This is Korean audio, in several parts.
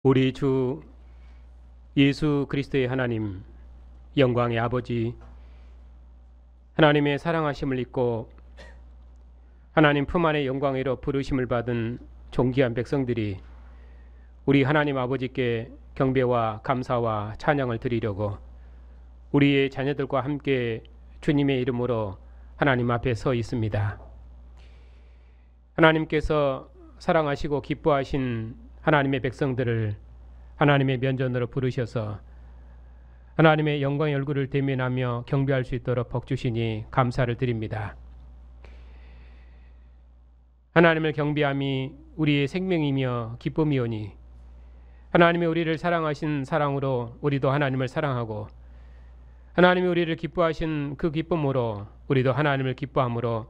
우리 주 예수 그리스도의 하나님, 영광의 아버지, 하나님의 사랑하심을 입고 하나님 품 안의 영광으로 부르심을 받은 존귀한 백성들이 우리 하나님 아버지께 경배와 감사와 찬양을 드리려고 우리의 자녀들과 함께 주님의 이름으로 하나님 앞에 서 있습니다. 하나님께서 사랑하시고 기뻐하신 하나님의 백성들을 하나님의 면전으로 부르셔서 하나님의 영광의 얼굴을 대면하며 경배할 수 있도록 복 주시니 감사를 드립니다. 하나님을 경배함이 우리의 생명이며 기쁨이오니 하나님이 우리를 사랑하신 사랑으로 우리도 하나님을 사랑하고 하나님이 우리를 기뻐하신 그 기쁨으로 우리도 하나님을 기뻐함으로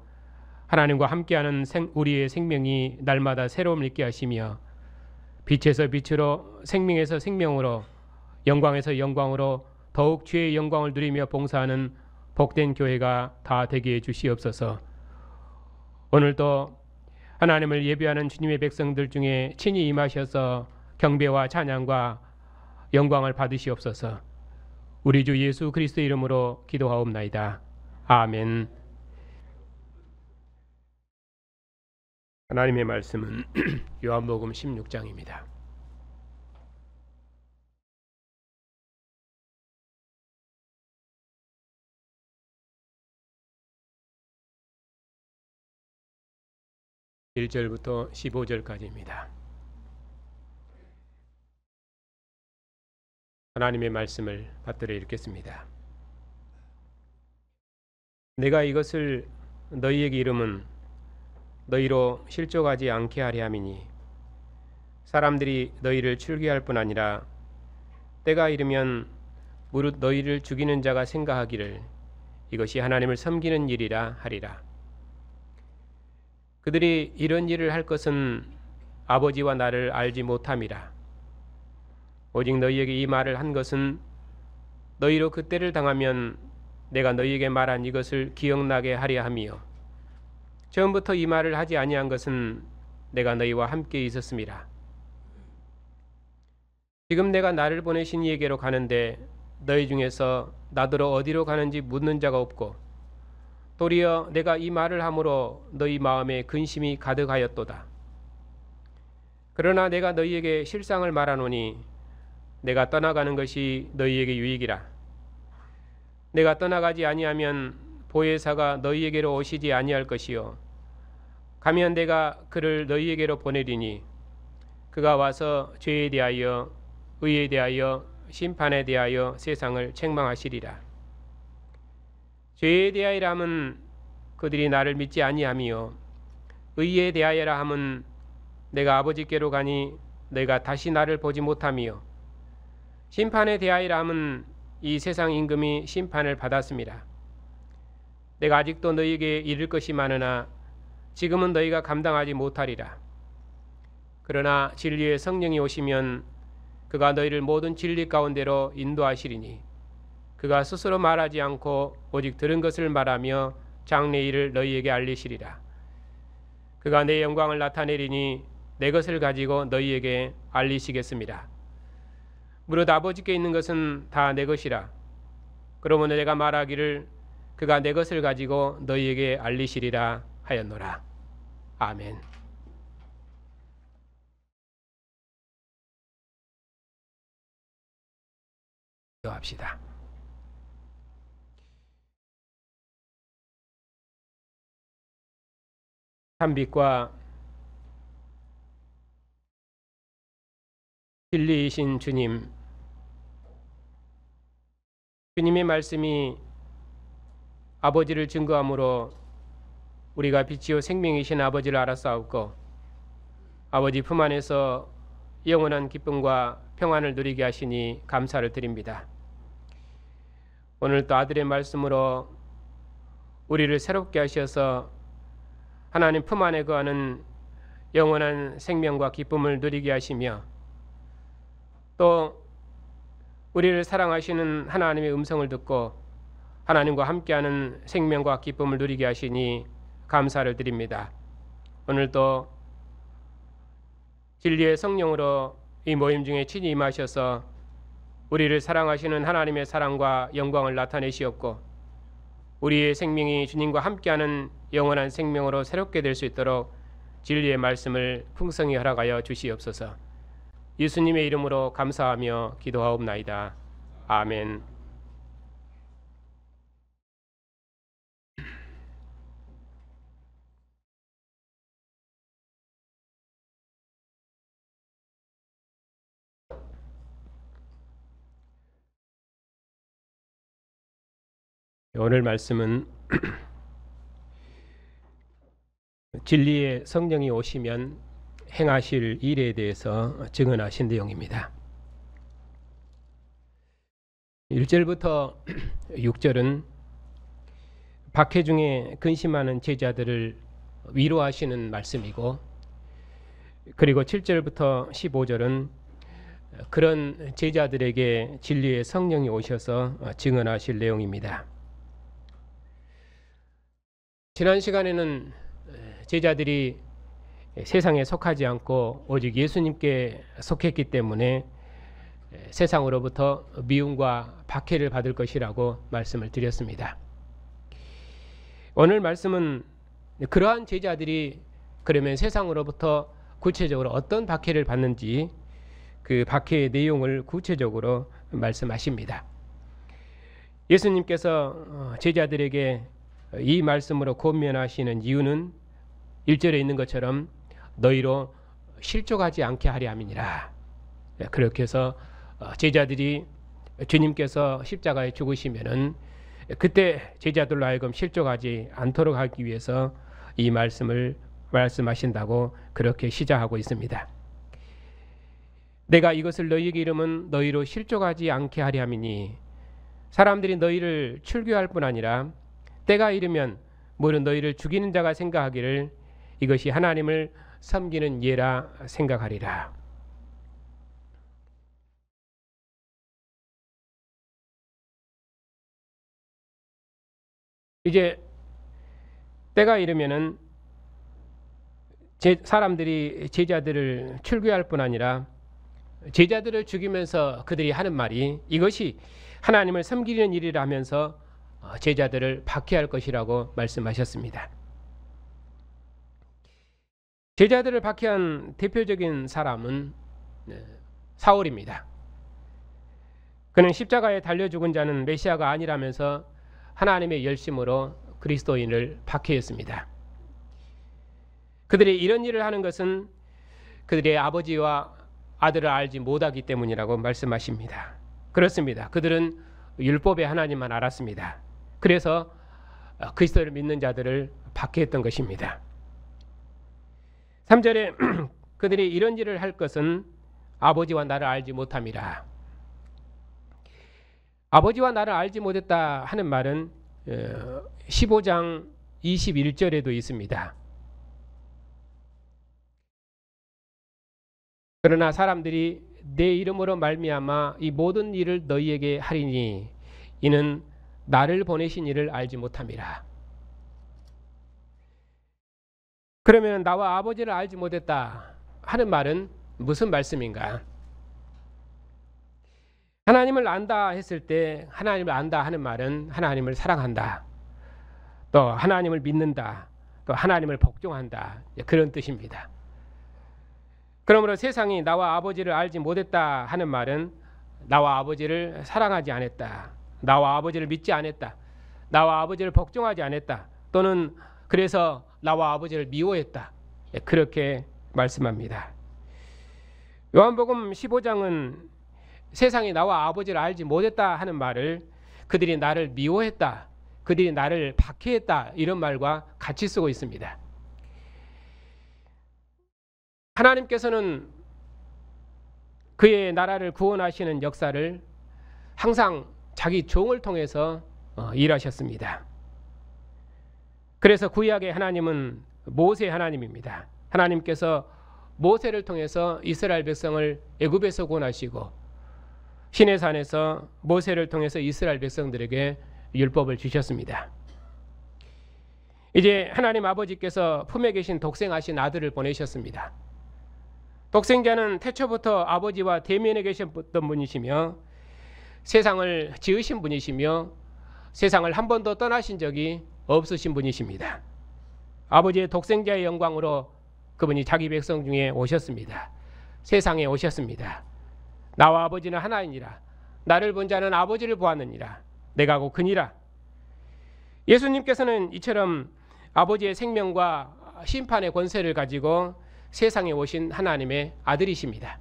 하나님과 함께하는 우리의 생명이 날마다 새로움을 있게 하시며 빛에서 빛으로 생명에서 생명으로 영광에서 영광으로 더욱 주의 영광을 누리며 봉사하는 복된 교회가 다 되게 해 주시옵소서. 오늘도 하나님을 예배하는 주님의 백성들 중에 친히 임하셔서 경배와 찬양과 영광을 받으시옵소서. 우리 주 예수 그리스도 이름으로 기도하옵나이다. 아멘. 하나님의 말씀은 요한복음 16장입니다. (1절부터) (15절까지입니다) 하나님의 말씀을 받들어 읽겠습니다. 내가 이것을 너희에게 이름은 너희로 실족하지 않게 하려 함이니 사람들이 너희를 출교할 뿐 아니라 때가 이르면 무릇 너희를 죽이는 자가 생각하기를 이것이 하나님을 섬기는 일이라 하리라. 그들이 이런 일을 할 것은 아버지와 나를 알지 못함이라. 오직 너희에게 이 말을 한 것은 너희로 그때를 당하면 내가 너희에게 말한 이것을 기억나게 하려 함이요 처음부터 이 말을 하지 아니한 것은 내가 너희와 함께 있었음이라. 지금 내가 나를 보내신 이에게로 가는데 너희 중에서 나더러 어디로 가는지 묻는 자가 없고 도리어 내가 이 말을 함으로 너희 마음에 근심이 가득하였도다. 그러나 내가 너희에게 실상을 말하노니 내가 떠나가는 것이 너희에게 유익이라. 내가 떠나가지 아니하면 보혜사가 너희에게로 오시지 아니할 것이요 가면 내가 그를 너희에게로 보내리니 그가 와서 죄에 대하여 의에 대하여 심판에 대하여 세상을 책망하시리라. 죄에 대하여라 함은 그들이 나를 믿지 아니함이요 의에 대하여라 함은 내가 아버지께로 가니 너희가 다시 나를 보지 못함이요 심판에 대하여라 함은 이 세상 임금이 심판을 받았습니다. 내가 아직도 너희에게 이를 것이 많으나 지금은 너희가 감당하지 못하리라. 그러나 진리의 성령이 오시면 그가 너희를 모든 진리 가운데로 인도하시리니 그가 스스로 말하지 않고 오직 들은 것을 말하며 장래 일을 너희에게 알리시리라. 그가 내 영광을 나타내리니 내 것을 가지고 너희에게 알리시겠습니다. 무릇 아버지께 있는 것은 다 내 것이라. 그러므로 내가 말하기를 그가 내 것을 가지고 너희에게 알리시리라 하였노라. 아멘. 기도합시다. 참빛과 진리이신 주님, 주님의 말씀이 아버지를 증거함으로 우리가 빛이요 생명이신 아버지를 알았사옵고 아버지 품 안에서 영원한 기쁨과 평안을 누리게 하시니 감사를 드립니다. 오늘 또 아들의 말씀으로 우리를 새롭게 하셔서 하나님 품 안에 거하는 영원한 생명과 기쁨을 누리게 하시며 또 우리를 사랑하시는 하나님의 음성을 듣고 하나님과 함께하는 생명과 기쁨을 누리게 하시니 감사를 드립니다. 오늘도 진리의 성령으로 이 모임 중에 친히 임하셔서 우리를 사랑하시는 하나님의 사랑과 영광을 나타내시옵고 우리의 생명이 주님과 함께하는 영원한 생명으로 새롭게 될 수 있도록 진리의 말씀을 풍성히 허락하여 주시옵소서. 예수님의 이름으로 감사하며 기도하옵나이다. 아멘. 오늘 말씀은 진리의 성령이 오시면 행하실 일에 대해서 증언하신 내용입니다. 1절부터 6절은 박해 중에 근심하는 제자들을 위로하시는 말씀이고, 그리고 7절부터 15절은 그런 제자들에게 진리의 성령이 오셔서 증언하실 내용입니다. 지난 시간에는 제자들이 세상에 속하지 않고 오직 예수님께 속했기 때문에 세상으로부터 미움과 박해를 받을 것이라고 말씀을 드렸습니다. 오늘 말씀은 그러한 제자들이 그러면 세상으로부터 구체적으로 어떤 박해를 받는지 그 박해의 내용을 구체적으로 말씀하십니다. 예수님께서 제자들에게 이 말씀으로 권면하시는 이유는 1절에 있는 것처럼 너희로 실족하지 않게 하려 함이니라. 그렇게 해서 제자들이 주님께서 십자가에 죽으시면은 그때 제자들로 하여금 실족하지 않도록 하기 위해서 이 말씀을 말씀하신다고 그렇게 시작하고 있습니다. 내가 이것을 너희에게 이르면 너희로 실족하지 않게 하려 함이니 사람들이 너희를 출교할 뿐 아니라 때가 이르면 모든 너희를 죽이는 자가 생각하기를 이것이 하나님을 섬기는 예라 생각하리라. 이제 때가 이르면은 사람들이 제자들을 출교할 뿐 아니라 제자들을 죽이면서 그들이 하는 말이 이것이 하나님을 섬기는 일이라 하면서 제자들을 박해할 것이라고 말씀하셨습니다. 제자들을 박해한 대표적인 사람은 사울입니다. 그는 십자가에 달려 죽은 자는 메시아가 아니라면서 하나님의 열심으로 그리스도인을 박해했습니다. 그들이 이런 일을 하는 것은 그들의 아버지와 아들을 알지 못하기 때문이라고 말씀하십니다. 그렇습니다. 그들은 율법의 하나님만 알았습니다. 그래서 그리스도를 믿는 자들을 박해했던 것입니다. 3절에 그들이 이런 일을 할 것은 아버지와 나를 알지 못함이라. 아버지와 나를 알지 못했다 하는 말은 15장 21절에도 있습니다. 그러나 사람들이 내 이름으로 말미암아 이 모든 일을 너희에게 하리니 이는 나를 보내신 이를 알지 못함이라. 그러면 나와 아버지를 알지 못했다 하는 말은 무슨 말씀인가? 하나님을 안다 했을 때 하나님을 안다 하는 말은 하나님을 사랑한다, 또 하나님을 믿는다, 또 하나님을 복종한다, 그런 뜻입니다. 그러므로 세상이 나와 아버지를 알지 못했다 하는 말은 나와 아버지를 사랑하지 않았다, 나와 아버지를 믿지 않았다, 나와 아버지를 복종하지 않았다, 또는 그래서 나와 아버지를 미워했다, 그렇게 말씀합니다. 요한복음 15장은 세상이 나와 아버지를 알지 못했다 하는 말을 그들이 나를 미워했다, 그들이 나를 박해했다, 이런 말과 같이 쓰고 있습니다. 하나님께서는 그의 나라를 구원하시는 역사를 항상 자기 종을 통해서 일하셨습니다. 그래서 구약의 하나님은 모세 하나님입니다. 하나님께서 모세를 통해서 이스라엘 백성을 애굽에서 구원하시고 시내산에서 모세를 통해서 이스라엘 백성들에게 율법을 주셨습니다. 이제 하나님 아버지께서 품에 계신 독생하신 아들을 보내셨습니다. 독생자는 태초부터 아버지와 대면에 계셨던 분이시며 세상을 지으신 분이시며 세상을 한 번도 떠나신 적이 없으신 분이십니다. 아버지의 독생자의 영광으로 그분이 자기 백성 중에 오셨습니다. 세상에 오셨습니다. 나와 아버지는 하나이니라. 나를 본 자는 아버지를 보았느니라. 내가 곧 그니라. 예수님께서는 이처럼 아버지의 생명과 심판의 권세를 가지고 세상에 오신 하나님의 아들이십니다.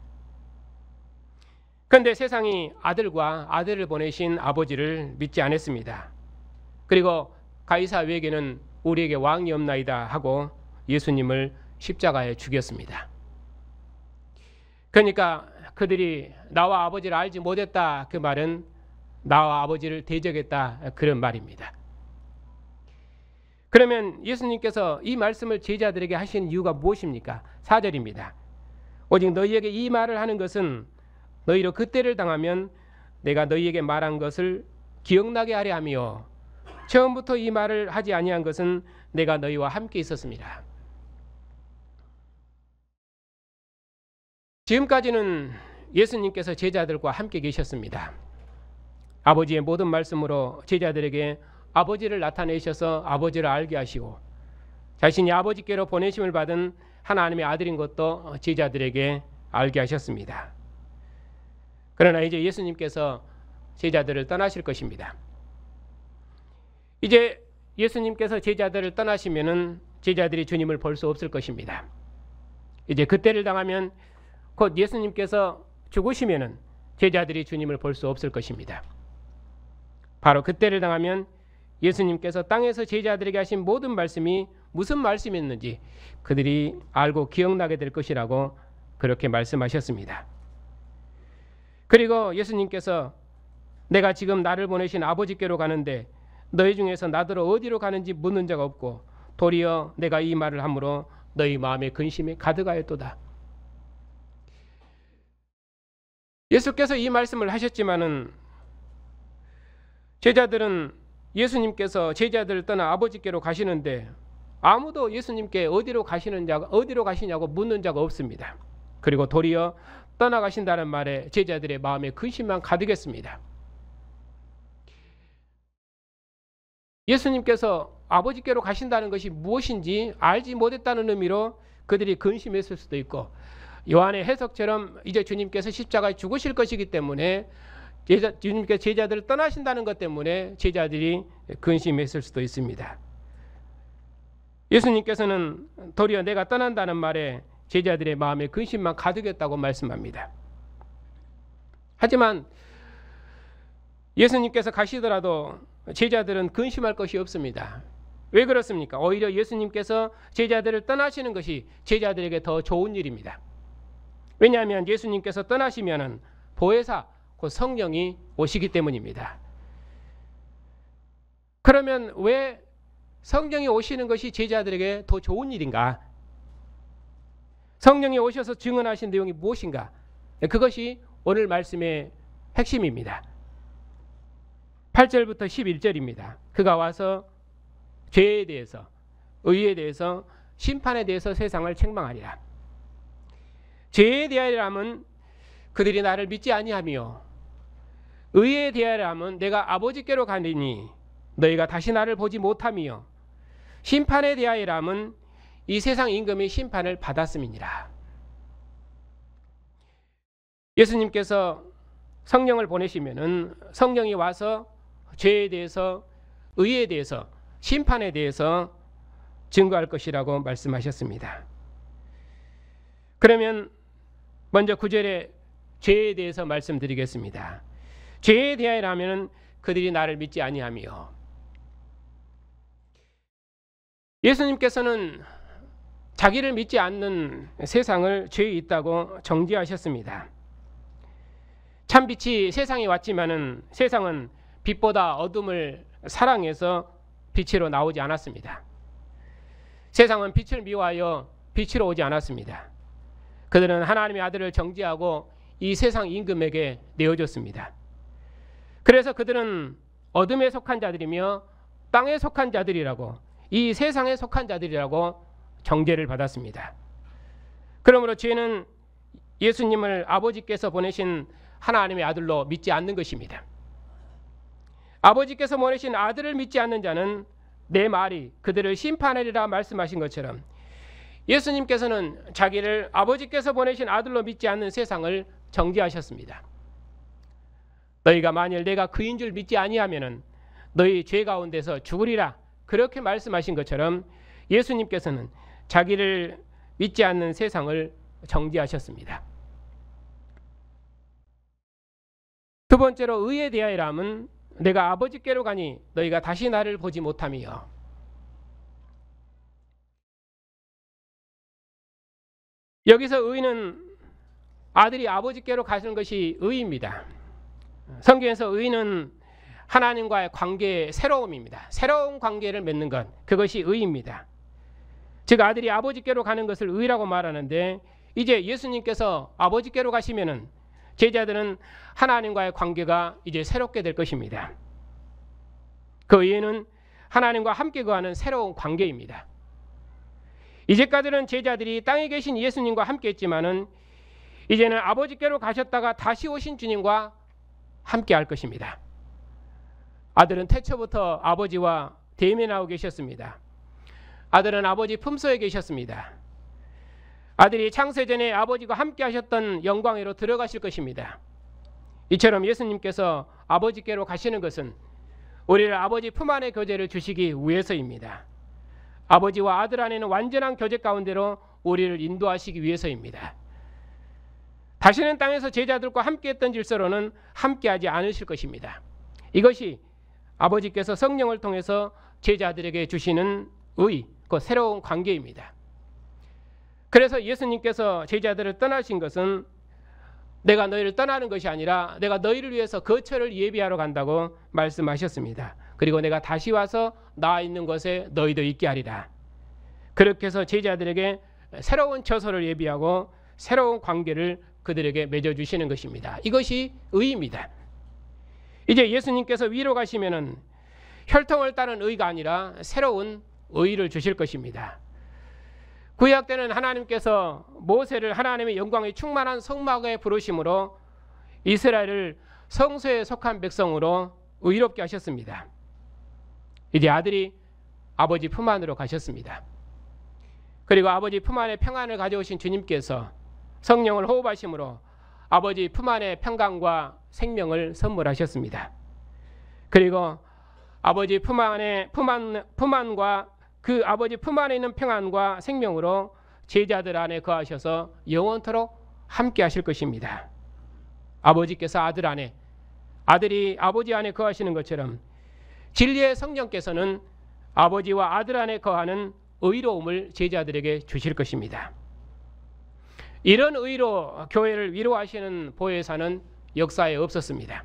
그런데 세상이 아들과 아들을 보내신 아버지를 믿지 않았습니다. 그리고 가이사 외에는 우리에게 왕이 없나이다 하고 예수님을 십자가에 죽였습니다. 그러니까 그들이 나와 아버지를 알지 못했다, 그 말은 나와 아버지를 대적했다, 그런 말입니다. 그러면 예수님께서 이 말씀을 제자들에게 하신 이유가 무엇입니까? 4절입니다. 오직 너희에게 이 말을 하는 것은 너희로 그때를 당하면 내가 너희에게 말한 것을 기억나게 하려 하며 처음부터 이 말을 하지 아니한 것은 내가 너희와 함께 있었습니다. 지금까지는 예수님께서 제자들과 함께 계셨습니다. 아버지의 모든 말씀으로 제자들에게 아버지를 나타내셔서 아버지를 알게 하시고 자신이 아버지께로 보내심을 받은 하나님의 아들인 것도 제자들에게 알게 하셨습니다. 그러나 이제 예수님께서 제자들을 떠나실 것입니다. 이제 예수님께서 제자들을 떠나시면은 제자들이 주님을 볼 수 없을 것입니다. 이제 그때를 당하면 곧 예수님께서 죽으시면은 제자들이 주님을 볼 수 없을 것입니다. 바로 그때를 당하면 예수님께서 땅에서 제자들에게 하신 모든 말씀이 무슨 말씀이었는지 그들이 알고 기억나게 될 것이라고 그렇게 말씀하셨습니다. 그리고 예수님께서 내가 지금 나를 보내신 아버지께로 가는데 너희 중에서 나더러 어디로 가는지 묻는 자가 없고 도리어 내가 이 말을 함으로 너희 마음에 근심이 가득하였도다. 예수께서 이 말씀을 하셨지만은 제자들은 예수님께서 제자들을 떠나 아버지께로 가시는데 아무도 예수님께 어디로 가시냐고 묻는 자가 없습니다. 그리고 도리어 떠나가신다는 말에 제자들의 마음에 근심만 가득했습니다. 예수님께서 아버지께로 가신다는 것이 무엇인지 알지 못했다는 의미로 그들이 근심했을 수도 있고 요한의 해석처럼 이제 주님께서 십자가에 죽으실 것이기 때문에 주님께서 제자들을 떠나신다는 것 때문에 제자들이 근심했을 수도 있습니다. 예수님께서는 도리어 내가 떠난다는 말에 제자들의 마음에 근심만 가득했다고 말씀합니다. 하지만 예수님께서 가시더라도 제자들은 근심할 것이 없습니다. 왜 그렇습니까? 오히려 예수님께서 제자들을 떠나시는 것이 제자들에게 더 좋은 일입니다. 왜냐하면 예수님께서 떠나시면은 보혜사 곧 성령이 오시기 때문입니다. 그러면 왜 성령이 오시는 것이 제자들에게 더 좋은 일인가? 성령이 오셔서 증언하신 내용이 무엇인가? 그것이 오늘 말씀의 핵심입니다. 8절부터 11절입니다. 그가 와서 죄에 대해서, 의에 대해서, 심판에 대해서 세상을 책망하리라. 죄에 대하여 함은 그들이 나를 믿지 아니하며 의에 대하여 함은 내가 아버지께로 가리니 너희가 다시 나를 보지 못하며 심판에 대하여 함은 이 세상 임금의 심판을 받았음이니라. 예수님께서 성령을 보내시면은 성령이 와서 죄에 대해서, 의에 대해서, 심판에 대해서 증거할 것이라고 말씀하셨습니다. 그러면 먼저 9절에 죄에 대해서 말씀드리겠습니다. 죄에 대하여라면 그들이 나를 믿지 아니하며, 예수님께서는 자기를 믿지 않는 세상을 죄에 있다고 정죄하셨습니다. 참빛이 세상에 왔지만은 세상은 빛보다 어둠을 사랑해서 빛으로 나오지 않았습니다. 세상은 빛을 미워하여 빛으로 오지 않았습니다. 그들은 하나님의 아들을 정죄하고 이 세상 임금에게 내어줬습니다. 그래서 그들은 어둠에 속한 자들이며 땅에 속한 자들이라고, 이 세상에 속한 자들이라고 정죄를 받았습니다. 그러므로 죄는 예수님을 아버지께서 보내신 하나님의 아들로 믿지 않는 것입니다. 아버지께서 보내신 아들을 믿지 않는 자는 내 말이 그들을 심판하리라 말씀하신 것처럼 예수님께서는 자기를 아버지께서 보내신 아들로 믿지 않는 세상을 정죄하셨습니다. 너희가 만일 내가 그인 줄 믿지 아니하면은 너희 죄 가운데서 죽으리라, 그렇게 말씀하신 것처럼 예수님께서는 자기를 믿지 않는 세상을 정죄하셨습니다. 두 번째로 의에 대하여라 함은 내가 아버지께로 가니 너희가 다시 나를 보지 못하며. 여기서 의는 아들이 아버지께로 가시는 것이 의입니다. 성경에서 의는 하나님과의 관계의 새로움입니다. 새로운 관계를 맺는 것, 그것이 의입니다. 즉 아들이 아버지께로 가는 것을 의라고 말하는데, 이제 예수님께서 아버지께로 가시면은 제자들은 하나님과의 관계가 이제 새롭게 될 것입니다. 그 의는 하나님과 함께 거하는 새로운 관계입니다. 이제까지는 제자들이 땅에 계신 예수님과 함께 했지만은 이제는 아버지께로 가셨다가 다시 오신 주님과 함께 할 것입니다. 아들은 태초부터 아버지와 대면하고 계셨습니다. 아들은 아버지 품소에 계셨습니다. 아들이 창세전에 아버지가 함께 하셨던 영광으로 들어가실 것입니다. 이처럼 예수님께서 아버지께로 가시는 것은 우리를 아버지 품 안의 교제를 주시기 위해서입니다. 아버지와 아들 안에는 완전한 교제 가운데로 우리를 인도하시기 위해서입니다. 다시는 땅에서 제자들과 함께했던 질서로는 함께하지 않으실 것입니다. 이것이 아버지께서 성령을 통해서 제자들에게 주시는 의, 그 새로운 관계입니다. 그래서 예수님께서 제자들을 떠나신 것은 내가 너희를 떠나는 것이 아니라 내가 너희를 위해서 거처를 예비하러 간다고 말씀하셨습니다. 그리고 내가 다시 와서 나 있는 곳에 너희도 있게 하리라. 그렇게 해서 제자들에게 새로운 처소를 예비하고 새로운 관계를 그들에게 맺어주시는 것입니다. 이것이 의입니다. 이제 예수님께서 위로 가시면은 혈통을 따른 의가 아니라 새로운 의를 주실 것입니다. 구약 때는 하나님께서 모세를 하나님의 영광이 충만한 성막에 부르심으로 이스라엘을 성소에 속한 백성으로 의롭게 하셨습니다. 이제 아들이 아버지 품 안으로 가셨습니다. 그리고 아버지 품 안에 평안을 가져오신 주님께서 성령을 호흡하심으로 아버지 품 안에 평강과 생명을 선물하셨습니다. 그리고 아버지 품안과 그 아버지 품 안에 있는 평안과 생명으로 제자들 안에 거하셔서 영원토록 함께 하실 것입니다. 아버지께서 아들 안에, 아들이 아버지 안에 거하시는 것처럼 진리의 성령께서는 아버지와 아들 안에 거하는 의로움을 제자들에게 주실 것입니다. 이런 의로 교회를 위로하시는 보혜사는 역사에 없었습니다.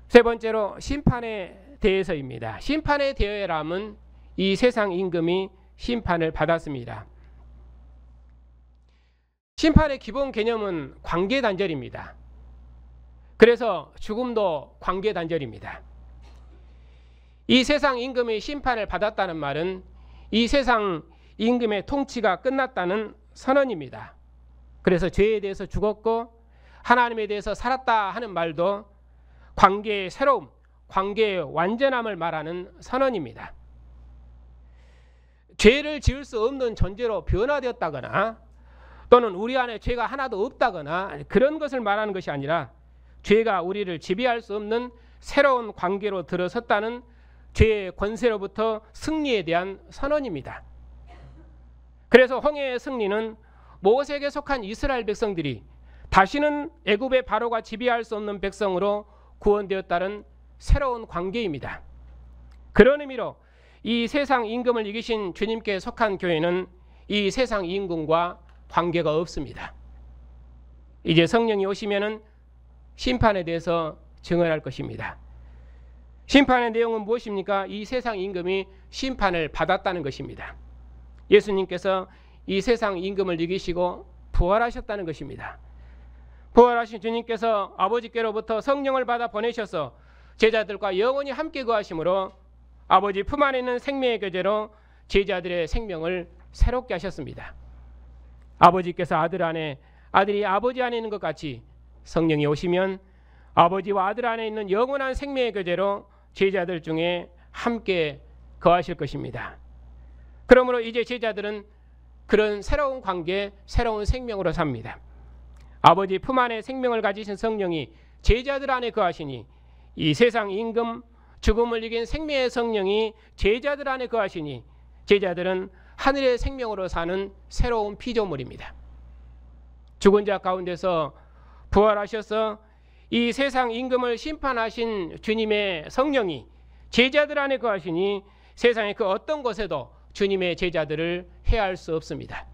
세 번째로 심판에 대해서입니다. 심판에 대해라면 이 세상 임금이 심판을 받았습니다. 심판의 기본 개념은 관계단절입니다. 그래서 죽음도 관계단절입니다. 이 세상 임금이 심판을 받았다는 말은 이 세상 임금의 통치가 끝났다는 선언입니다. 그래서 죄에 대해서 죽었고 하나님에 대해서 살았다 하는 말도 관계의 새로움, 관계의 완전함을 말하는 선언입니다. 죄를 지을 수 없는 존재로 변화되었다거나 또는 우리 안에 죄가 하나도 없다거나 그런 것을 말하는 것이 아니라 죄가 우리를 지배할 수 없는 새로운 관계로 들어섰다는 죄의 권세로부터 승리에 대한 선언입니다. 그래서 홍해의 승리는 모세에게 속한 이스라엘 백성들이 다시는 애굽의 바로가 지배할 수 없는 백성으로 구원되었다는 새로운 관계입니다. 그런 의미로 이 세상 임금을 이기신 주님께 속한 교회는 이 세상 임금과 관계가 없습니다. 이제 성령이 오시면은 심판에 대해서 증언할 것입니다. 심판의 내용은 무엇입니까? 이 세상 임금이 심판을 받았다는 것입니다. 예수님께서 이 세상 임금을 이기시고 부활하셨다는 것입니다. 부활하신 주님께서 아버지께로부터 성령을 받아 보내셔서 제자들과 영원히 함께 거하심으로 아버지 품 안에 있는 생명의 교제로 제자들의 생명을 새롭게 하셨습니다. 아버지께서 아들 안에, 아들이 아버지 안에 있는 것 같이 성령이 오시면 아버지와 아들 안에 있는 영원한 생명의 교제로 제자들 중에 함께 거하실 것입니다. 그러므로 이제 제자들은 그런 새로운 관계, 새로운 생명으로 삽니다. 아버지 품 안에 생명을 가지신 성령이 제자들 안에 거하시니 이 세상 임금, 죽음을 이긴 생명의 성령이 제자들 안에 거하시니 제자들은 하늘의 생명으로 사는 새로운 피조물입니다. 죽은 자 가운데서 부활하셔서 이 세상 임금을 심판하신 주님의 성령이 제자들 안에 거하시니 세상의 그 어떤 곳에도 주님의 제자들을 해할 수 없습니다.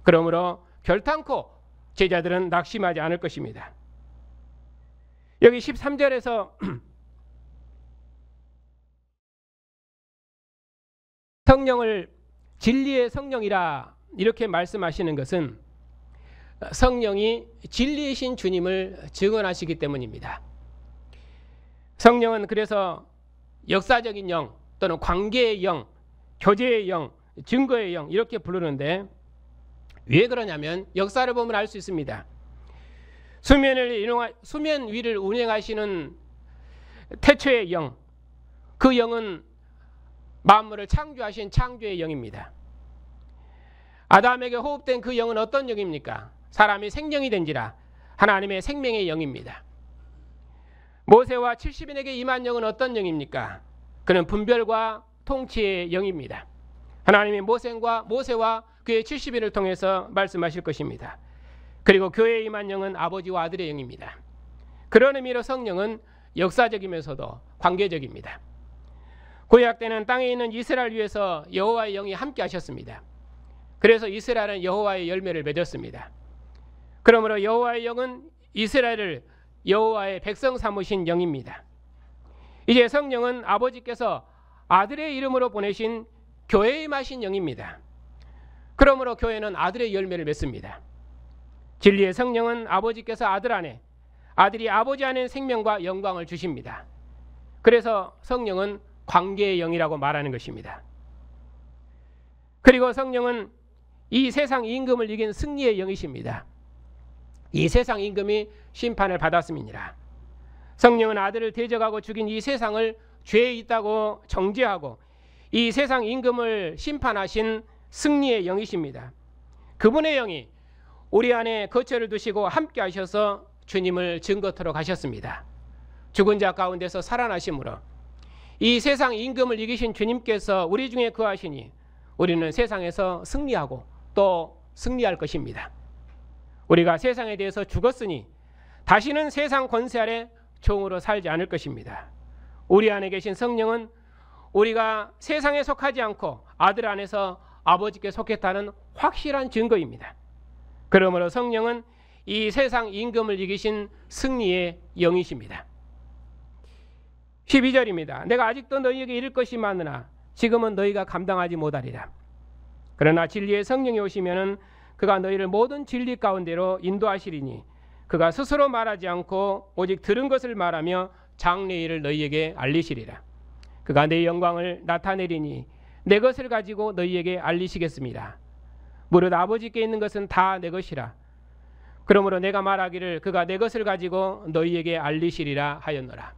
그러므로 결탄코 제자들은 낙심하지 않을 것입니다. 여기 13절에서 성령을 진리의 성령이라 이렇게 말씀하시는 것은 성령이 진리이신 주님을 증언하시기 때문입니다. 성령은 그래서 역사적인 영 또는 관계의 영, 교제의 영, 증거의 영 이렇게 부르는데 왜 그러냐면 역사를 보면 알 수 있습니다. 수면 위를 운행하시는 태초의 영, 그 영은 만물을 창조하신 창조의 영입니다. 아담에게 호흡된 그 영은 어떤 영입니까? 사람이 생명이 된지라 하나님의 생명의 영입니다. 모세와 70인에게 임한 영은 어떤 영입니까? 그는 분별과 통치의 영입니다. 하나님이 모세와 그의 70인을 통해서 말씀하실 것입니다. 그리고 교회에 임한 영은 아버지와 아들의 영입니다. 그런 의미로 성령은 역사적이면서도 관계적입니다. 구약 때는 땅에 있는 이스라엘 위에서 여호와의 영이 함께 하셨습니다. 그래서 이스라엘은 여호와의 열매를 맺었습니다. 그러므로 여호와의 영은 이스라엘을 여호와의 백성 삼으신 영입니다. 이제 성령은 아버지께서 아들의 이름으로 보내신 교회에 임하신 영입니다. 그러므로 교회는 아들의 열매를 맺습니다. 진리의 성령은 아버지께서 아들 안에, 아들이 아버지 안에 생명과 영광을 주십니다. 그래서 성령은 관계의 영이라고 말하는 것입니다. 그리고 성령은 이 세상 임금을 이긴 승리의 영이십니다. 이 세상 임금이 심판을 받았음이니라. 성령은 아들을 대적하고 죽인 이 세상을 죄에 있다고 정죄하고 이 세상 임금을 심판하신 승리의 영이십니다. 그분의 영이 우리 안에 거처를 두시고 함께 하셔서 주님을 증거토록 가셨습니다. 죽은 자 가운데서 살아나심으로 이 세상 임금을 이기신 주님께서 우리 중에 거하시니 우리는 세상에서 승리하고 또 승리할 것입니다. 우리가 세상에 대해서 죽었으니 다시는 세상 권세 아래 종으로 살지 않을 것입니다. 우리 안에 계신 성령은 우리가 세상에 속하지 않고 아들 안에서 아버지께 속했다는 확실한 증거입니다. 그러므로 성령은 이 세상 임금을 이기신 승리의 영이십니다. 12절입니다. 내가 아직도 너희에게 이를 것이 많으나 지금은 너희가 감당하지 못하리라. 그러나 진리의 성령이 오시면은 그가 너희를 모든 진리 가운데로 인도하시리니 그가 스스로 말하지 않고 오직 들은 것을 말하며 장래의 일을 너희에게 알리시리라. 그가 내 영광을 나타내리니 내 것을 가지고 너희에게 알리시겠습니다. 무릇 아버지께 있는 것은 다 내 것이라. 그러므로 내가 말하기를 그가 내 것을 가지고 너희에게 알리시리라 하였노라.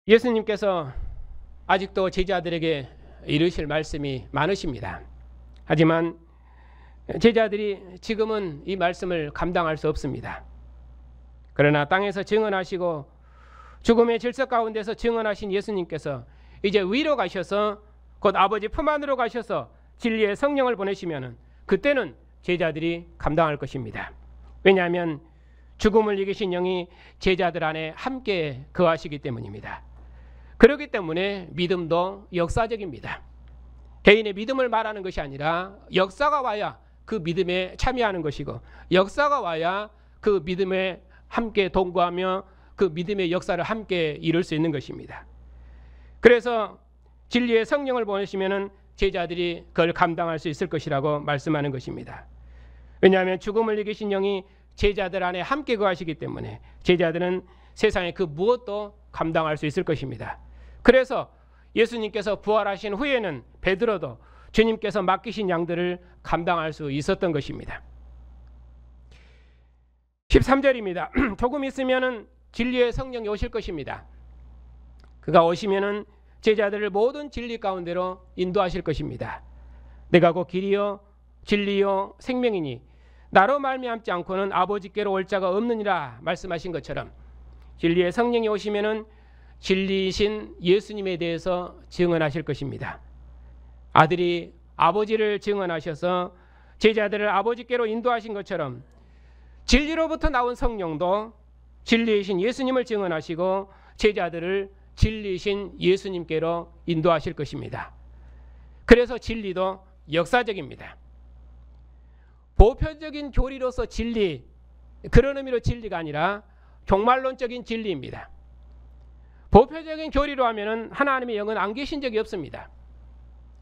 예수님께서 아직도 제자들에게 이르실 말씀이 많으십니다. 하지만 제자들이 지금은 이 말씀을 감당할 수 없습니다. 그러나 땅에서 증언하시고 죽음의 질서 가운데서 증언하신 예수님께서 이제 위로 가셔서 곧 아버지 품 안으로 가셔서 진리의 성령을 보내시면 그때는 제자들이 감당할 것입니다. 왜냐하면 죽음을 이기신 영이 제자들 안에 함께 거하시기 때문입니다. 그렇기 때문에 믿음도 역사적입니다. 개인의 믿음을 말하는 것이 아니라 역사가 와야 그 믿음에 참여하는 것이고 역사가 와야 그 믿음에 함께 동거하며 그 믿음의 역사를 함께 이룰 수 있는 것입니다. 그래서 진리의 성령을 보내시면 제자들이 그걸 감당할 수 있을 것이라고 말씀하는 것입니다. 왜냐하면 죽음을 이기신 영이 제자들 안에 함께 거하시기 때문에 제자들은 세상의 그 무엇도 감당할 수 있을 것입니다. 그래서 예수님께서 부활하신 후에는 베드로도 주님께서 맡기신 양들을 감당할 수 있었던 것입니다. 13절입니다. 조금 있으면은 진리의 성령이 오실 것입니다. 그가 오시면은 제자들을 모든 진리 가운데로 인도하실 것입니다. 내가 곧 길이요 진리요 생명이니 나로 말미암지 않고는 아버지께로 올 자가 없느니라 말씀하신 것처럼 진리의 성령이 오시면은 진리이신 예수님에 대해서 증언하실 것입니다. 아들이 아버지를 증언하셔서 제자들을 아버지께로 인도하신 것처럼 진리로부터 나온 성령도 진리이신 예수님을 증언하시고 제자들을 진리이신 예수님께로 인도하실 것입니다. 그래서 진리도 역사적입니다. 보편적인 교리로서 진리, 그런 의미로 진리가 아니라 종말론적인 진리입니다. 보편적인 교리로 하면은 하나님의 영은 안 계신 적이 없습니다.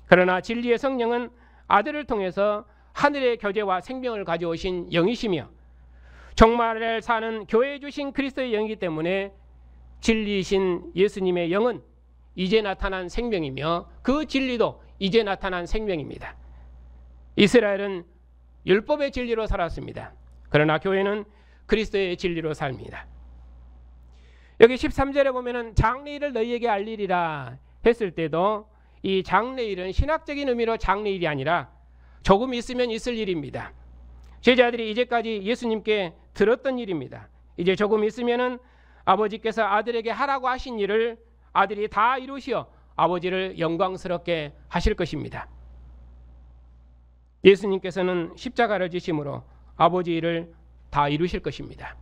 그러나 진리의 성령은 아들을 통해서 하늘의 교제와 생명을 가져오신 영이시며 종말을 사는 교회에 주신 그리스도의 영이기 때문에 진리이신 예수님의 영은 이제 나타난 생명이며 그 진리도 이제 나타난 생명입니다. 이스라엘은 율법의 진리로 살았습니다. 그러나 교회는 그리스도의 진리로 삽니다. 여기 13절에 보면은 장래일을 너희에게 알리리라 했을 때도 이 장래일은 신학적인 의미로 장래일이 아니라 조금 있으면 있을 일입니다. 제자들이 이제까지 예수님께 들었던 일입니다. 이제 조금 있으면은 아버지께서 아들에게 하라고 하신 일을 아들이 다 이루시어 아버지를 영광스럽게 하실 것입니다. 예수님께서는 십자가를 지심으로 아버지 일을 다 이루실 것입니다.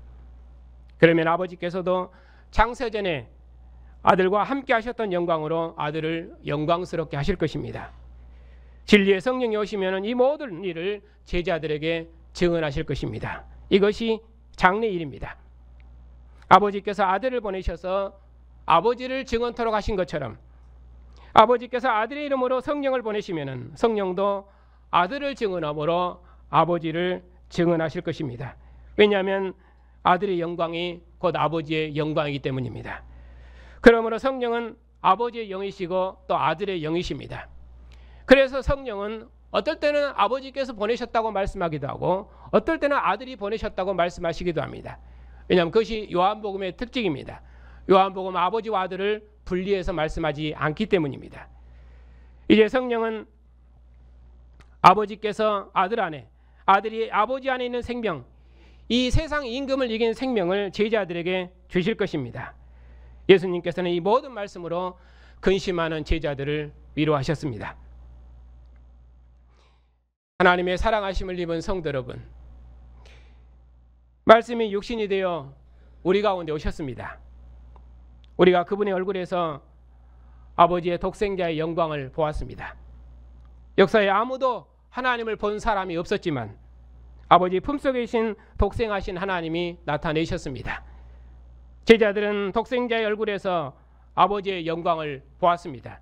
그러면 아버지께서도 창세전에 아들과 함께 하셨던 영광으로 아들을 영광스럽게 하실 것입니다. 진리의 성령이 오시면 이 모든 일을 제자들에게 증언하실 것입니다. 이것이 장래일입니다. 아버지께서 아들을 보내셔서 아버지를 증언토록 하신 것처럼 아버지께서 아들의 이름으로 성령을 보내시면 성령도 아들을 증언함으로 아버지를 증언하실 것입니다. 왜냐하면 아들의 영광이 곧 아버지의 영광이기 때문입니다. 그러므로 성령은 아버지의 영이시고 또 아들의 영이십니다. 그래서 성령은 어떨 때는 아버지께서 보내셨다고 말씀하기도 하고 어떨 때는 아들이 보내셨다고 말씀하시기도 합니다. 왜냐하면 그것이 요한복음의 특징입니다. 요한복음 아버지와 아들을 분리해서 말씀하지 않기 때문입니다. 이제 성령은 아버지께서 아들 안에, 아들이 아버지 안에 있는 생명, 이 세상 임금을 이긴 생명을 제자들에게 주실 것입니다. 예수님께서는 이 모든 말씀으로 근심하는 제자들을 위로하셨습니다. 하나님의 사랑하심을 입은 성도 여러분, 말씀이 육신이 되어 우리 가운데 오셨습니다. 우리가 그분의 얼굴에서 아버지의 독생자의 영광을 보았습니다. 역사에 아무도 하나님을 본 사람이 없었지만 아버지 품속에 계신 독생하신 하나님이 나타내셨습니다. 제자들은 독생자의 얼굴에서 아버지의 영광을 보았습니다.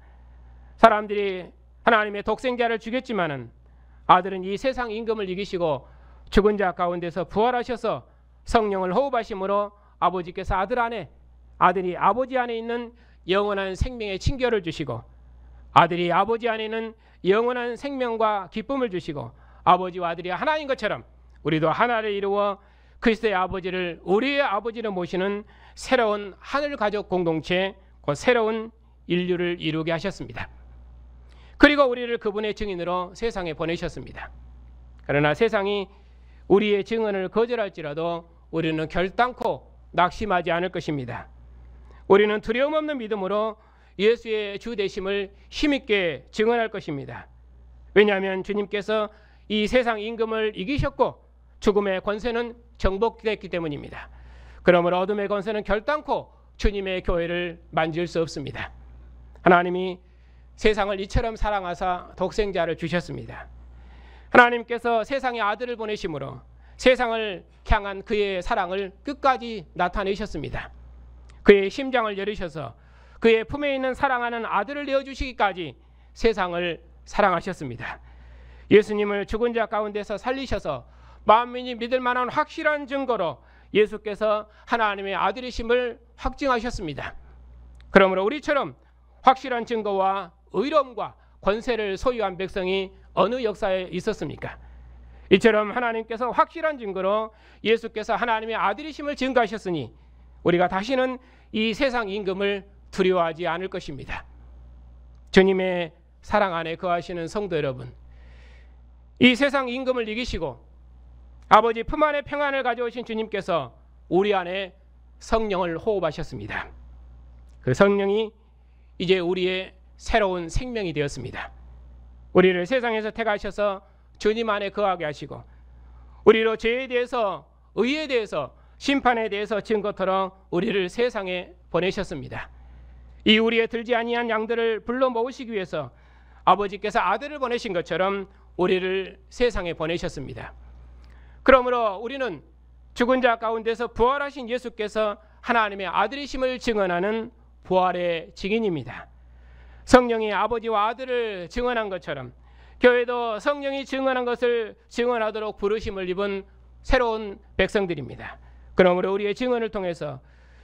사람들이 하나님의 독생자를 죽였지만은 아들은 이 세상 임금을 이기시고 죽은 자 가운데서 부활하셔서 성령을 호흡하심으로 아버지께서 아들 안에, 아들이 아버지 안에 있는 영원한 생명의 칭결을 주시고 아들이 아버지 안에 있는 영원한 생명과 기쁨을 주시고 아버지와 아들이 하나인 것처럼 우리도 하나를 이루어 그리스도의 아버지를 우리의 아버지로 모시는 새로운 하늘 가족 공동체, 그 새로운 인류를 이루게 하셨습니다. 그리고 우리를 그분의 증인으로 세상에 보내셨습니다. 그러나 세상이 우리의 증언을 거절할지라도 우리는 결단코 낙심하지 않을 것입니다. 우리는 두려움 없는 믿음으로 예수의 주 되심을 힘있게 증언할 것입니다. 왜냐하면 주님께서 이 세상 임금을 이기셨고 죽음의 권세는 정복됐기 때문입니다. 그러므로 어둠의 권세는 결단코 주님의 교회를 만질 수 없습니다. 하나님이 세상을 이처럼 사랑하사 독생자를 주셨습니다. 하나님께서 세상의 아들을 보내심으로 세상을 향한 그의 사랑을 끝까지 나타내셨습니다. 그의 심장을 열으셔서 그의 품에 있는 사랑하는 아들을 내어주시기까지 세상을 사랑하셨습니다. 예수님을 죽은 자 가운데서 살리셔서 만민이 믿을 만한 확실한 증거로 예수께서 하나님의 아들이심을 확증하셨습니다. 그러므로 우리처럼 확실한 증거와 의로움과 권세를 소유한 백성이 어느 역사에 있었습니까? 이처럼 하나님께서 확실한 증거로 예수께서 하나님의 아들이심을 증거하셨으니 우리가 다시는 이 세상 임금을 두려워하지 않을 것입니다. 주님의 사랑 안에 거하시는 성도 여러분, 이 세상 임금을 이기시고 아버지 품 안에 평안을 가져오신 주님께서 우리 안에 성령을 호흡하셨습니다. 그 성령이 이제 우리의 새로운 생명이 되었습니다. 우리를 세상에서 택하셔서 주님 안에 거하게 하시고 우리로 죄에 대해서, 의에 대해서, 심판에 대해서 증거토록 우리를 세상에 보내셨습니다. 이 우리의 들지 아니한 양들을 불러 모으시기 위해서 아버지께서 아들을 보내신 것처럼 우리를 세상에 보내셨습니다. 그러므로 우리는 죽은 자 가운데서 부활하신 예수께서 하나님의 아들이심을 증언하는 부활의 증인입니다. 성령이 아버지와 아들을 증언한 것처럼 교회도 성령이 증언한 것을 증언하도록 부르심을 입은 새로운 백성들입니다. 그러므로 우리의 증언을 통해서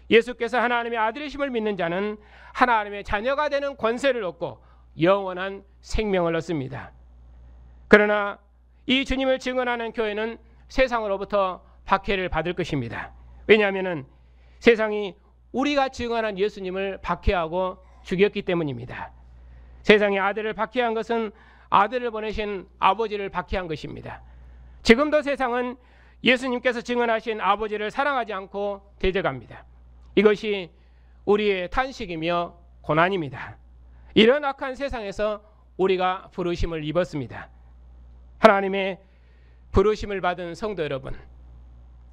예수께서 하나님의 아들이심을 믿는 자는 하나님의 자녀가 되는 권세를 얻고 영원한 생명을 얻습니다. 그러나 이 주님을 증언하는 교회는 세상으로부터 박해를 받을 것입니다. 왜냐하면 세상이 우리가 증언한 예수님을 박해하고 죽였기 때문입니다. 세상이 아들을 박해한 것은 아들을 보내신 아버지를 박해한 것입니다. 지금도 세상은 예수님께서 증언하신 아버지를 사랑하지 않고 대적합니다. 이것이 우리의 탄식이며 고난입니다. 이런 악한 세상에서 우리가 부르심을 입었습니다. 하나님의 부르심을 받은 성도 여러분,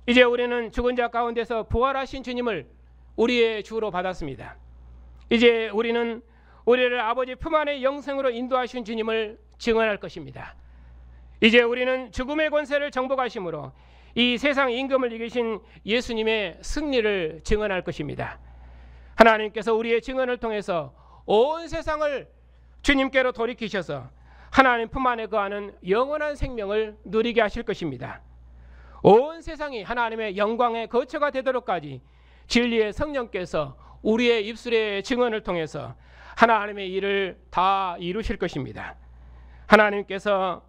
이제 우리는 죽은 자 가운데서 부활하신 주님을 우리의 주로 받았습니다. 이제 우리는 우리를 아버지 품 안의 영생으로 인도하신 주님을 증언할 것입니다. 이제 우리는 죽음의 권세를 정복하심으로 이 세상 임금을 이기신 예수님의 승리를 증언할 것입니다. 하나님께서 우리의 증언을 통해서 온 세상을 주님께로 돌이키셔서 하나님 품 안에 거하는 영원한 생명을 누리게 하실 것입니다. 온 세상이 하나님의 영광의 거처가 되도록까지 진리의 성령께서 우리의 입술의 증언을 통해서 하나님의 일을 다 이루실 것입니다. 하나님께서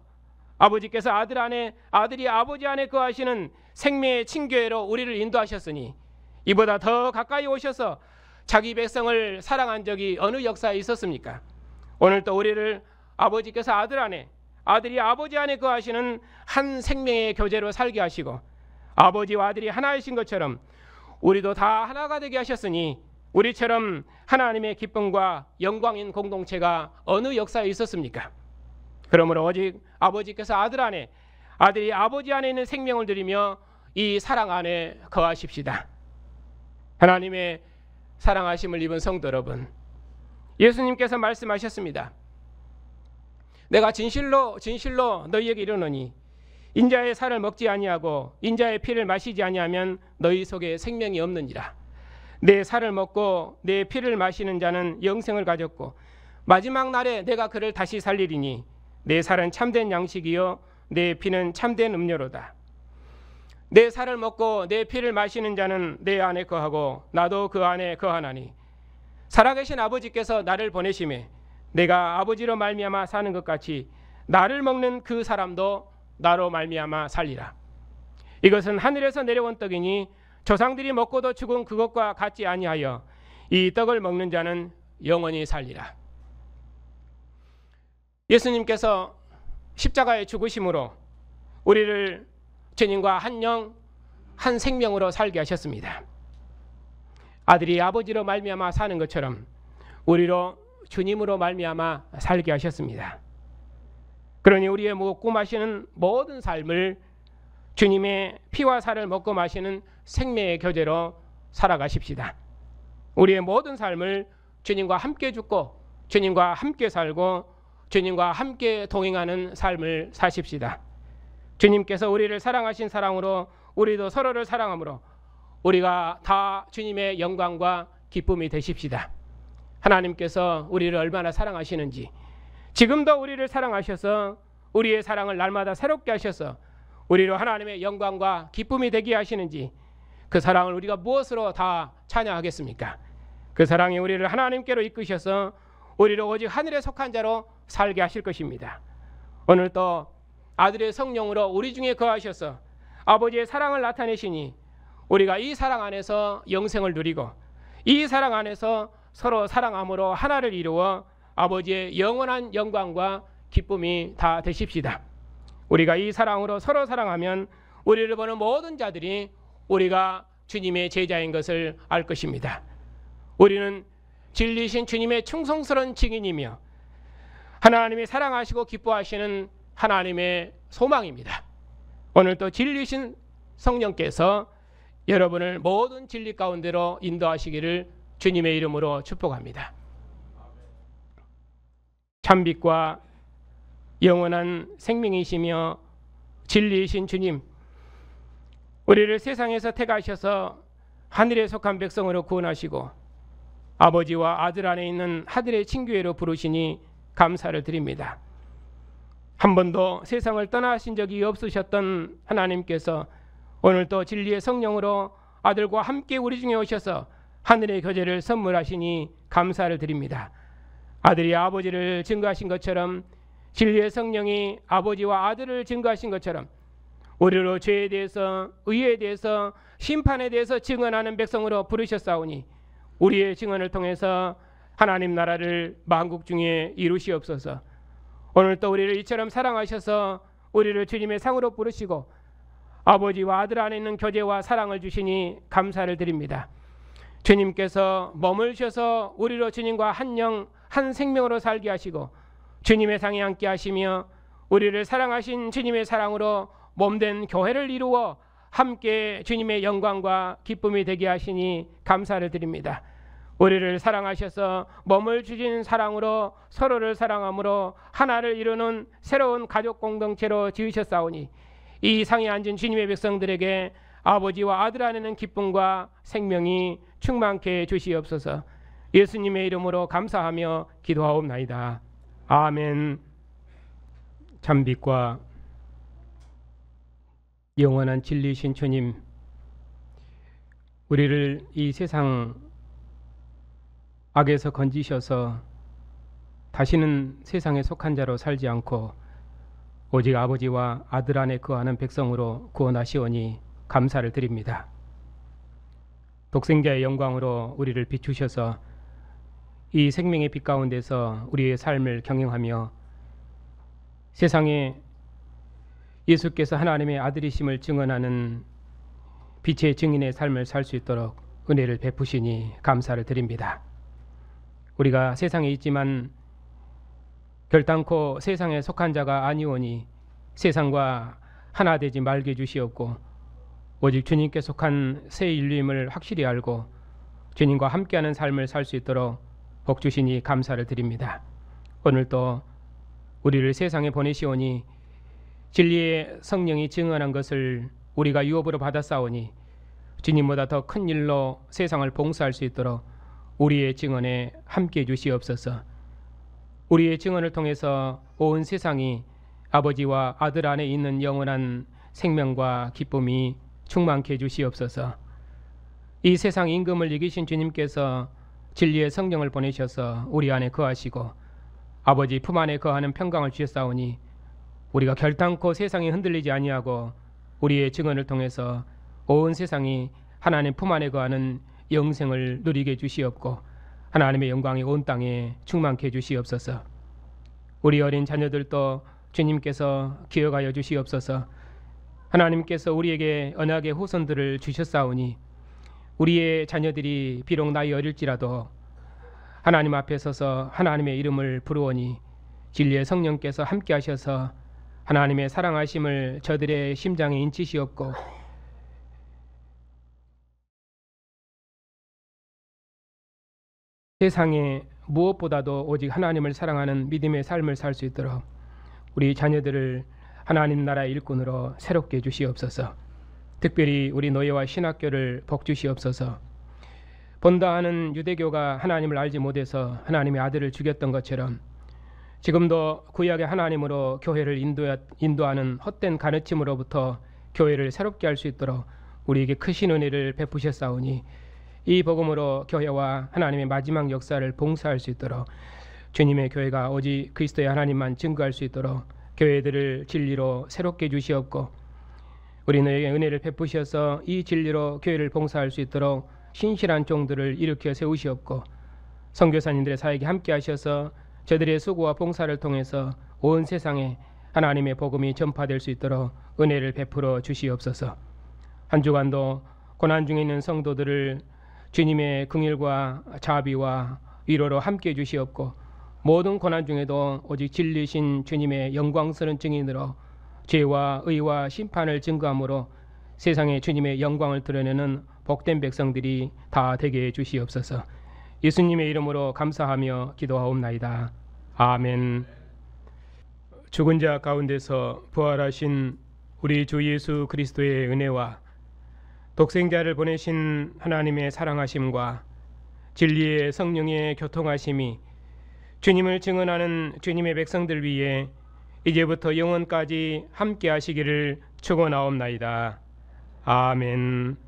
아버지께서 아들 안에, 아들이 아버지 안에 거하시는 생명의 친교회로 우리를 인도하셨으니 이보다 더 가까이 오셔서 자기 백성을 사랑한 적이 어느 역사에 있었습니까? 오늘 또 우리를 아버지께서 아들 안에, 아들이 아버지 안에 거하시는 한 생명의 교제로 살게 하시고 아버지와 아들이 하나이신 것처럼 우리도 다 하나가 되게 하셨으니 우리처럼 하나님의 기쁨과 영광인 공동체가 어느 역사에 있었습니까? 그러므로 오직 아버지께서 아들 안에, 아들이 아버지 안에 있는 생명을 드리며 이 사랑 안에 거하십시다. 하나님의 사랑하심을 입은 성도 여러분, 예수님께서 말씀하셨습니다. 내가 진실로 너희에게 이르노니 인자의 살을 먹지 아니하고 인자의 피를 마시지 아니하면 너희 속에 생명이 없느니라. 내 살을 먹고 내 피를 마시는 자는 영생을 가졌고 마지막 날에 내가 그를 다시 살리리니 내 살은 참된 양식이요 내 피는 참된 음료로다. 내 살을 먹고 내 피를 마시는 자는 내 안에 거하고 나도 그 안에 거하나니 살아계신 아버지께서 나를 보내심에 내가 아버지로 말미암아 사는 것 같이 나를 먹는 그 사람도 나로 말미암아 살리라. 이것은 하늘에서 내려온 떡이니 조상들이 먹고도 죽은 그것과 같지 아니하여 이 떡을 먹는 자는 영원히 살리라. 예수님께서 십자가에 죽으심으로 우리를 주님과 한 영, 한 생명으로 살게 하셨습니다. 아들이 아버지로 말미암아 사는 것처럼 우리로 주님으로 말미암아 살게 하셨습니다. 그러니 우리의 먹고 마시는 모든 삶을 주님의 피와 살을 먹고 마시는 생명의 교제로 살아가십시다. 우리의 모든 삶을 주님과 함께 죽고 주님과 함께 살고 주님과 함께 동행하는 삶을 사십시다. 주님께서 우리를 사랑하신 사랑으로 우리도 서로를 사랑함으로 우리가 다 주님의 영광과 기쁨이 되십시다. 하나님께서 우리를 얼마나 사랑하시는지, 지금도 우리를 사랑하셔서 우리의 사랑을 날마다 새롭게 하셔서 우리로 하나님의 영광과 기쁨이 되게 하시는지, 그 사랑을 우리가 무엇으로 다 찬양하겠습니까? 그 사랑이 우리를 하나님께로 이끄셔서 우리를 오직 하늘에 속한 자로 살게 하실 것입니다. 오늘 또 아들의 성령으로 우리 중에 거하셔서 아버지의 사랑을 나타내시니 우리가 이 사랑 안에서 영생을 누리고 이 사랑 안에서 서로 사랑함으로 하나를 이루어 아버지의 영원한 영광과 기쁨이 다 되십시다. 우리가 이 사랑으로 서로 사랑하면 우리를 보는 모든 자들이 우리가 주님의 제자인 것을 알 것입니다. 우리는 진리신 주님의 충성스러운 증인이며 하나님이 사랑하시고 기뻐하시는 하나님의 소망입니다. 오늘 또 진리신 성령께서 여러분을 모든 진리 가운데로 인도하시기를 주님의 이름으로 축복합니다. 참빛과 영원한 생명이시며 진리이신 주님, 우리를 세상에서 택하셔서 하늘에 속한 백성으로 구원하시고 아버지와 아들 안에 있는 하늘의 친교회로 부르시니 감사를 드립니다. 한 번도 세상을 떠나신 적이 없으셨던 하나님께서 오늘 또 진리의 성령으로 아들과 함께 우리 중에 오셔서 하늘의 교제를 선물하시니 감사를 드립니다. 아들이 아버지를 증거하신 것처럼 진리의 성령이 아버지와 아들을 증거하신 것처럼 우리로 죄에 대해서 의에 대해서 심판에 대해서 증언하는 백성으로 부르셨사오니 우리의 증언을 통해서 하나님 나라를 만국 중에 이루시옵소서. 오늘 또 우리를 이처럼 사랑하셔서 우리를 주님의 상으로 부르시고 아버지와 아들 안에 있는 교제와 사랑을 주시니 감사를 드립니다. 주님께서 머물셔서 우리로 주님과 한 영, 한 생명으로 살게 하시고 주님의 상에 앉게 하시며 우리를 사랑하신 주님의 사랑으로 몸된 교회를 이루어 함께 주님의 영광과 기쁨이 되게 하시니 감사를 드립니다. 우리를 사랑하셔서 몸을 주신 사랑으로 서로를 사랑함으로 하나를 이루는 새로운 가족 공동체로 지으셨사오니 이 상에 앉은 주님의 백성들에게 아버지와 아들 안에는 기쁨과 생명이 충만케 해주시옵소서. 예수님의 이름으로 감사하며 기도하옵나이다. 아멘. 참빛과 영원한 진리이신 주님, 우리를 이 세상 악에서 건지셔서 다시는 세상에 속한 자로 살지 않고 오직 아버지와 아들 안에 거하는 백성으로 구원하시오니 감사를 드립니다. 독생자의 영광으로 우리를 비추셔서 이 생명의 빛 가운데서 우리의 삶을 경영하며 세상에 예수께서 하나님의 아들이심을 증언하는 빛의 증인의 삶을 살 수 있도록 은혜를 베푸시니 감사를 드립니다. 우리가 세상에 있지만 결단코 세상에 속한 자가 아니오니 세상과 하나 되지 말게 해주시옵고 오직 주님께 속한 새 인류임을 확실히 알고 주님과 함께하는 삶을 살 수 있도록 복 주시니 감사를 드립니다. 오늘도 우리를 세상에 보내시오니 진리의 성령이 증언한 것을 우리가 유업으로 받았사오니 주님보다 더 큰 일로 세상을 봉사할 수 있도록 우리의 증언에 함께해 주시옵소서. 우리의 증언을 통해서 온 세상이 아버지와 아들 안에 있는 영원한 생명과 기쁨이 충만케 해주시옵소서. 이 세상 임금을 이기신 주님께서 진리의 성령을 보내셔서 우리 안에 거하시고 아버지 품 안에 거하는 평강을 주셨사오니 우리가 결단코 세상이 흔들리지 아니하고 우리의 증언을 통해서 온 세상이 하나님 품 안에 거하는 영생을 누리게 해주시옵고 하나님의 영광이 온 땅에 충만케 해주시옵소서. 우리 어린 자녀들도 주님께서 기억하여 주시옵소서. 하나님께서 우리에게 언약의 후손들을 주셨사오니 우리의 자녀들이 비록 나이 어릴지라도 하나님 앞에 서서 하나님의 이름을 부르오니 진리의 성령께서 함께 하셔서 하나님의 사랑하심을 저들의 심장에 인치시옵고 세상에 무엇보다도 오직 하나님을 사랑하는 믿음의 삶을 살 수 있도록 우리 자녀들을 하나님 나라의 일꾼으로 새롭게 해주시옵소서. 특별히 우리 노예와 신학교를 복주시옵소서. 본다 하는 유대교가 하나님을 알지 못해서 하나님의 아들을 죽였던 것처럼 지금도 구약의 하나님으로 교회를 인도하는 헛된 가르침으로부터 교회를 새롭게 할 수 있도록 우리에게 크신 은혜를 베푸셨사오니 이 복음으로 교회와 하나님의 마지막 역사를 봉사할 수 있도록 주님의 교회가 오직 그리스도의 하나님만 증거할 수 있도록 교회들을 진리로 새롭게 주시옵고, 우리 너에게 은혜를 베푸셔서 이 진리로 교회를 봉사할 수 있도록 신실한 종들을 일으켜 세우시옵고, 선교사님들의 사역에 함께 하셔서 저들의 수고와 봉사를 통해서 온 세상에 하나님의 복음이 전파될 수 있도록 은혜를 베풀어 주시옵소서. 한 주간도 고난 중에 있는 성도들을 주님의 긍휼과 자비와 위로로 함께 주시옵고, 모든 고난 중에도 오직 진리신 주님의 영광스러운 증인으로 죄와 의와 심판을 증거함으로 세상에 주님의 영광을 드러내는 복된 백성들이 다 되게 해 주시옵소서. 예수님의 이름으로 감사하며 기도하옵나이다. 아멘. 죽은 자 가운데서 부활하신 우리 주 예수 그리스도의 은혜와 독생자를 보내신 하나님의 사랑하심과 진리의 성령의 교통하심이 주님을 증언하는 주님의 백성들 위에 이제부터 영원까지 함께 하시기를 축원하옵나이다. 아멘.